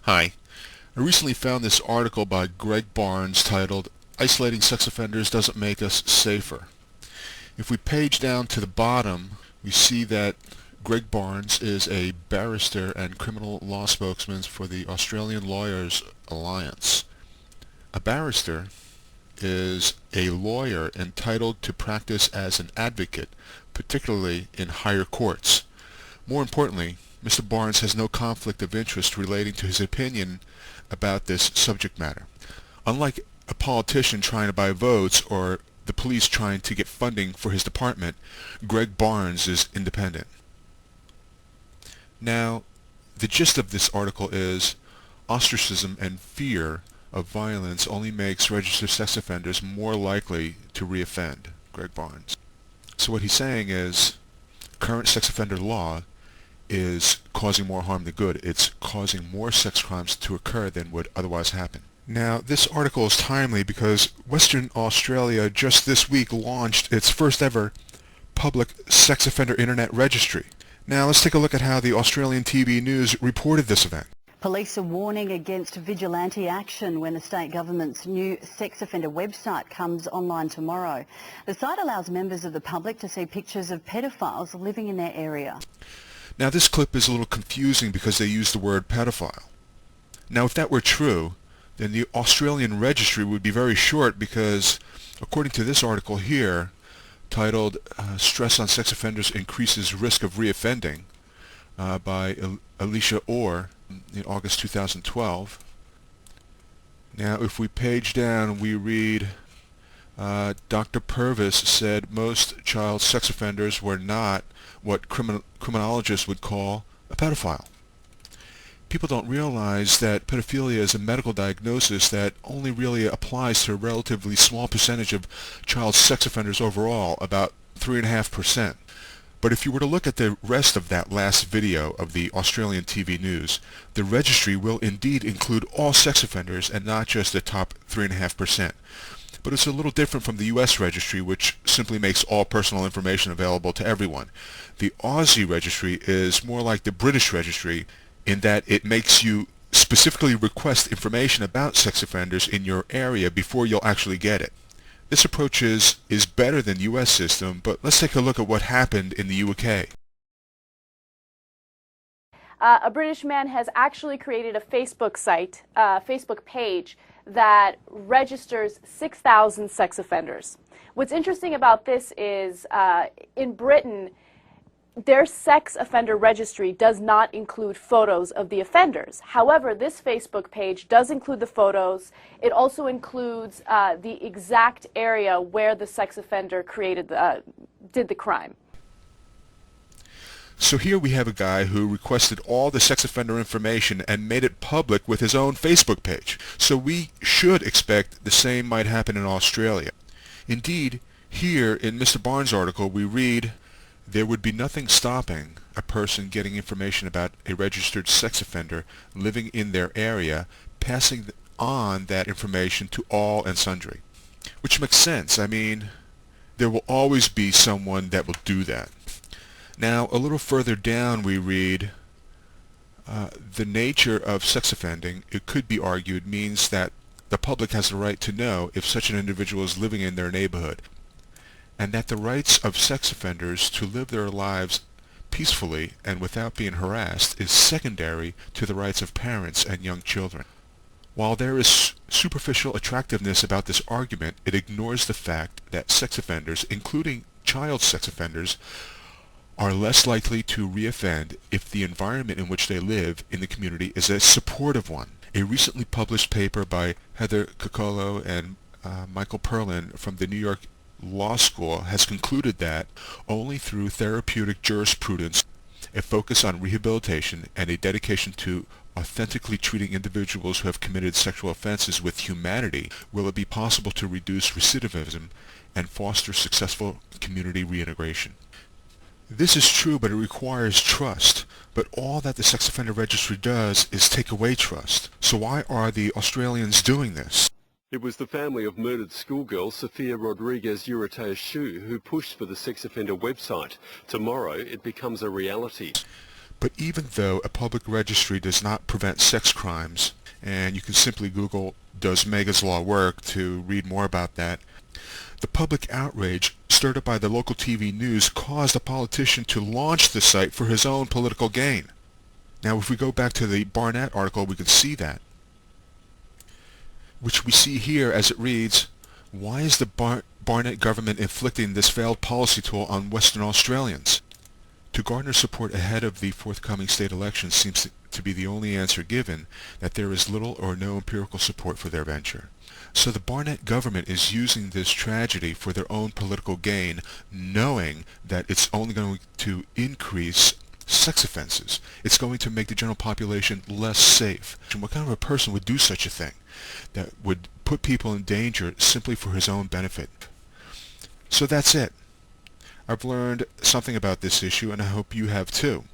Hi. I recently found this article by Greg Barnes titled, "Isolating Sex Offenders Doesn't Make Us Safer." If we page down to the bottom, we see that Greg Barnes is a barrister and criminal law spokesman for the Australian Lawyers Alliance. A barrister is a lawyer entitled to practice as an advocate, particularly in higher courts. More importantly, Mr. Barnes has no conflict of interest relating to his opinion about this subject matter. Unlike a politician trying to buy votes or the police trying to get funding for his department, Greg Barnes is independent. Now, the gist of this article is ostracism and fear of violence only makes registered sex offenders more likely to reoffend, Greg Barnes. So what he's saying is current sex offender law is causing more harm than good. It's causing more sex crimes to occur than would otherwise happen. Now, this article is timely because Western Australia just this week launched its first ever public sex offender internet registry. Now, let's take a look at how the Australian TV news reported this event. Police are warning against vigilante action when the state government's new sex offender website comes online tomorrow. The site allows members of the public to see pictures of pedophiles living in their area. Now, this clip is a little confusing because they use the word pedophile. Now, if that were true, then the Australian registry would be very short because, according to this article here, titled Stress on Sex Offenders Increases Risk of Reoffending by Alicia Orr in August 2012. Now, if we page down, we read, Dr. Purvis said most child sex offenders were not what criminologists would call a pedophile. People don't realize that pedophilia is a medical diagnosis that only really applies to a relatively small percentage of child sex offenders overall, about 3.5%. But if you were to look at the rest of that last video of the Australian TV news, the registry will indeed include all sex offenders and not just the top 3.5%. But it's a little different from the U.S. registry, which simply makes all personal information available to everyone. The Aussie registry is more like the British registry in that it makes you specifically request information about sex offenders in your area before you'll actually get it. This approach is better than the U.S. system, but let's take a look at what happened in the UK. A British man has actually created a Facebook site, Facebook page that registers 6,000 sex offenders. What's interesting about this is in Britain, their sex offender registry does not include photos of the offenders. However, this Facebook page does include the photos. It also includes the exact area where the sex offender did the crime. So here we have a guy who requested all the sex offender information and made it public with his own Facebook page. So we should expect the same might happen in Australia. Indeed, here in Mr. Barnes' article we read, there would be nothing stopping a person getting information about a registered sex offender living in their area, passing on that information to all and sundry. Which makes sense. I mean, there will always be someone that will do that. Now, a little further down we read, the nature of sex offending, it could be argued, means that the public has the right to know if such an individual is living in their neighborhood, and that the rights of sex offenders to live their lives peacefully and without being harassed is secondary to the rights of parents and young children. While there is superficial attractiveness about this argument, it ignores the fact that sex offenders, including child sex offenders, are less likely to reoffend if the environment in which they live in the community is a supportive one. A recently published paper by Heather Coccolo and Michael Perlin from the New York Law School has concluded that only through therapeutic jurisprudence, a focus on rehabilitation, and a dedication to authentically treating individuals who have committed sexual offenses with humanity will it be possible to reduce recidivism and foster successful community reintegration. This is true, but it requires trust. But all that the sex offender registry does is take away trust. So why are the Australians doing this? It was the family of murdered schoolgirl Sofia Rodriguez Urete-Shu who pushed for the sex offender website. Tomorrow it becomes a reality. But even though a public registry does not prevent sex crimes, and you can simply Google "Does Mega's Law Work" to read more about that, the public outrage stirred up by the local TV news caused a politician to launch the site for his own political gain. Now if we go back to the Barnett article, we can see that, which we see here as it reads, "Why is the Barnett government inflicting this failed policy tool on Western Australians?" To garner support ahead of the forthcoming state elections seems to be the only answer given that there is little or no empirical support for their venture. So the Barnett government is using this tragedy for their own political gain, knowing that it's only going to increase sex offenses. It's going to make the general population less safe. And what kind of a person would do such a thing that would put people in danger simply for his own benefit? So that's it. I've learned something about this issue, and I hope you have too.